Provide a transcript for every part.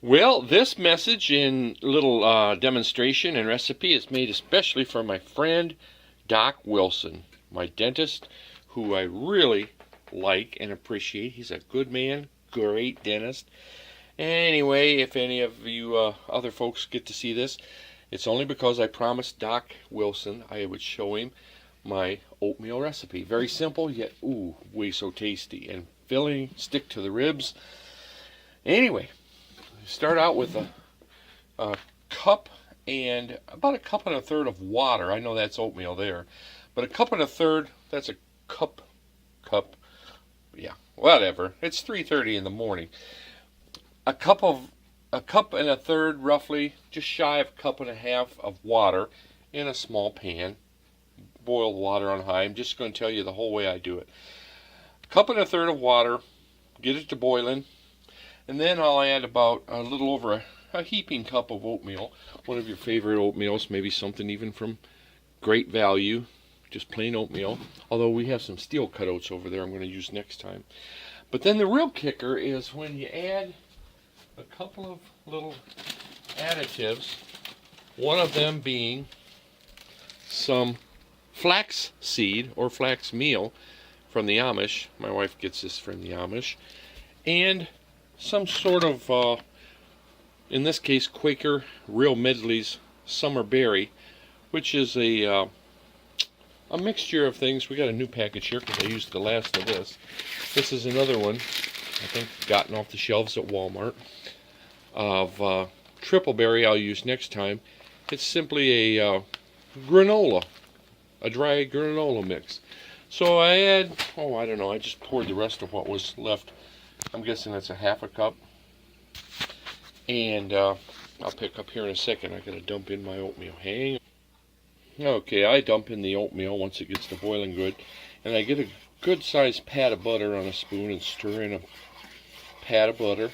Well, this message and little demonstration and recipe is made especially for my friend Doc Wilson, my dentist, who I really like and appreciate. He's a good man, great dentist. Anyway, if any of you other folks get to see this, it's only because I promised Doc Wilson I would show him my oatmeal recipe. Very simple, yet ooh, way so tasty and filling, stick to the ribs. Anyway, start out with a cup and about a cup and a third of water. I know that's oatmeal there, but a cup and a third, that's a cup, yeah, whatever. It's 3:30 in the morning. A cup and a third, roughly, just shy of a cup and a half of water in a small pan. Boil the water on high. I'm just going to tell you the whole way I do it. A cup and a third of water, get it to boiling. And then I'll add about a little over a heaping cup of oatmeal, one of your favorite oatmeals, maybe something even from Great Value, just plain oatmeal, although we have some steel cutouts over there I'm going to use next time. But then the real kicker is when you add a couple of little additives, one of them being some flax seed or flax meal from the Amish. My wife gets this from the Amish. And some sort of, in this case, Quaker Real Medley's Summer Berry, which is a mixture of things. We got a new package here because I used the last of this. This is another one, I think, gotten off the shelves at Walmart, of triple berry I'll use next time. It's simply a granola, a dry granola mix. So I add, I don't know, I just poured the rest of what was left. I'm guessing that's a half a cup. And I'll pick up here in a second. I gotta dump in my oatmeal. Hang on. Okay, I dump in the oatmeal once it gets to boiling good. And I get a good sized pat of butter on a spoon and stir in a pat of butter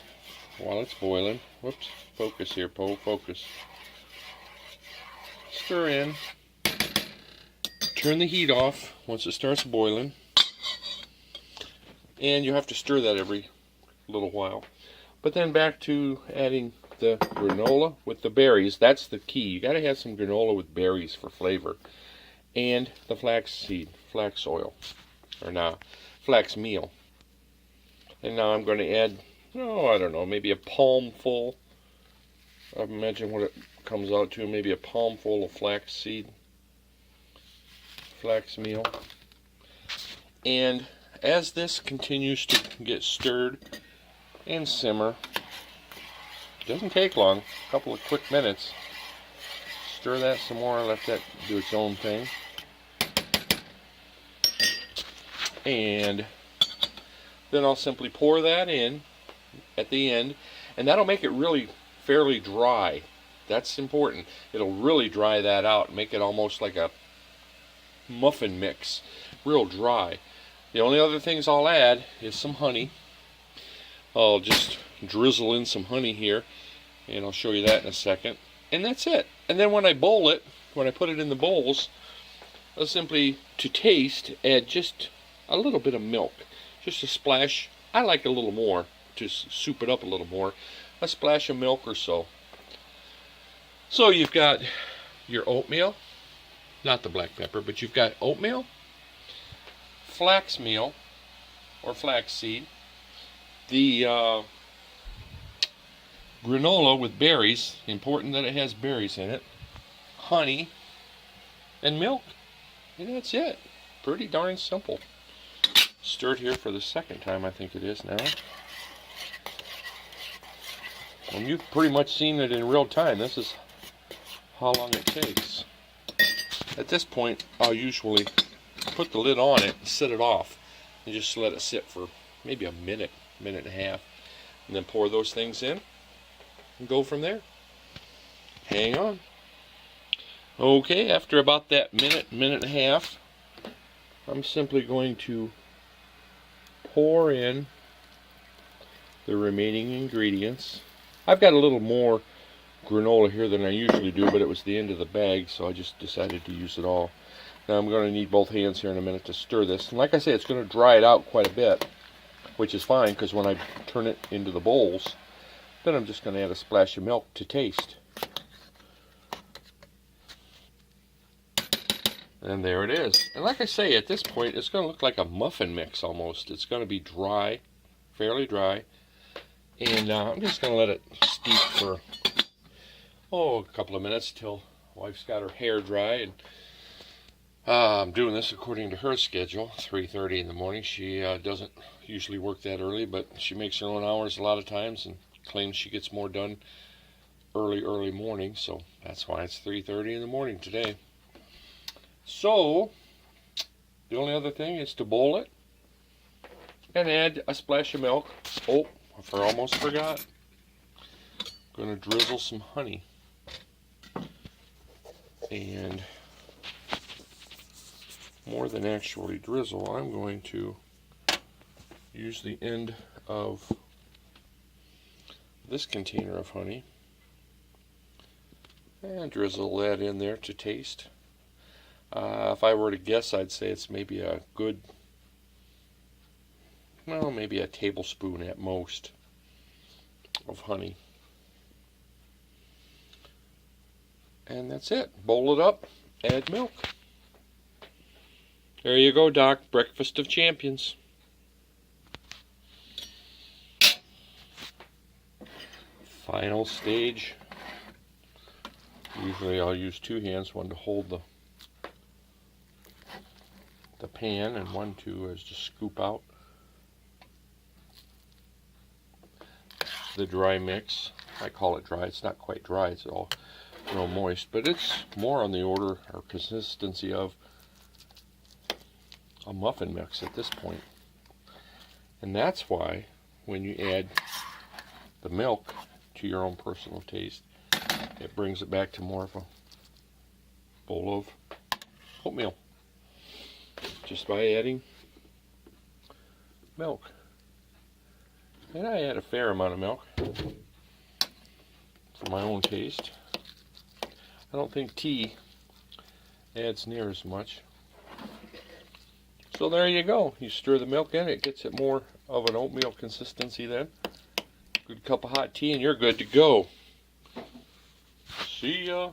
while it's boiling. Whoops, focus here, Poe, focus. Stir in. Turn the heat off once it starts boiling. And you have to stir that every little while. But then back to adding the granola with the berries. That's the key. You got to have some granola with berries for flavor. And the flax seed, flax oil, or now flax meal. And now I'm going to add, I don't know, maybe a palmful. Imagine what it comes out to. Maybe a palmful of flax seed, flax meal. And as this continues to get stirred and simmer, it doesn't take long, a couple of quick minutes. Stir that some more, let that do its own thing. And then I'll simply pour that in at the end, and that'll make it really fairly dry. That's important. It'll really dry that out, make it almost like a muffin mix, real dry. The only other things I'll add is some honey. I'll just drizzle in some honey here, and I'll show you that in a second. And that's it. And then when I bowl it, when I put it in the bowls, I'll simply, to taste, add just a little bit of milk. Just a splash. I like a little more, to soup it up a little more. A splash of milk or so. So you've got your oatmeal, not the black pepper, but you've got oatmeal, flax meal, or flax seed, the granola with berries, important that it has berries in it, honey, and milk. And that's it. Pretty darn simple. Stirred here for the second time, I think it is now. And you've pretty much seen it in real time. This is how long it takes. At this point, I'll usually put the lid on it and set it off and just let it sit for maybe a minute, minute and a half, and then pour those things in and go from there. Hang on. Okay, after about that minute, minute and a half, I'm simply going to pour in the remaining ingredients. I've got a little more granola here than I usually do, but it was the end of the bag, so I just decided to use it all. Now I'm going to need both hands here in a minute to stir this. And like I say, it's going to dry it out quite a bit, which is fine, because when I turn it into the bowls, Then I'm just going to add a splash of milk to taste. And there it is. And like I say, at this point, it's going to look like a muffin mix almost. It's going to be dry, fairly dry. And I'm just going to let it steep for, a couple of minutes till wife's got her hair dry. And I'm doing this according to her schedule, 3:30 in the morning. She doesn't usually work that early, but she makes her own hours a lot of times and claims she gets more done early morning. So that's why it's 3:30 in the morning today. So, the only other thing is to boil it and add a splash of milk. Oh, I almost forgot. I'm going to drizzle some honey. And more than actually drizzle, I'm going to use the end of this container of honey and drizzle that in there to taste. If I were to guess, I'd say it's maybe a good, maybe a tablespoon at most of honey. And that's it. Boil it up, add milk. There you go, Doc. Breakfast of champions. Final stage. Usually I'll use two hands, one to hold the pan and one to just scoop out the dry mix. I call it dry. It's not quite dry. It's all real moist, but it's more on the order or consistency of a muffin mix at this point. And that's why when you add the milk to your own personal taste, it brings it back to more of a bowl of oatmeal. Just by adding milk. And I add a fair amount of milk for my own taste. I don't think tea adds near as much. So there you go. You stir the milk in, it gets it more of an oatmeal consistency then. Good cup of hot tea and you're good to go. See ya.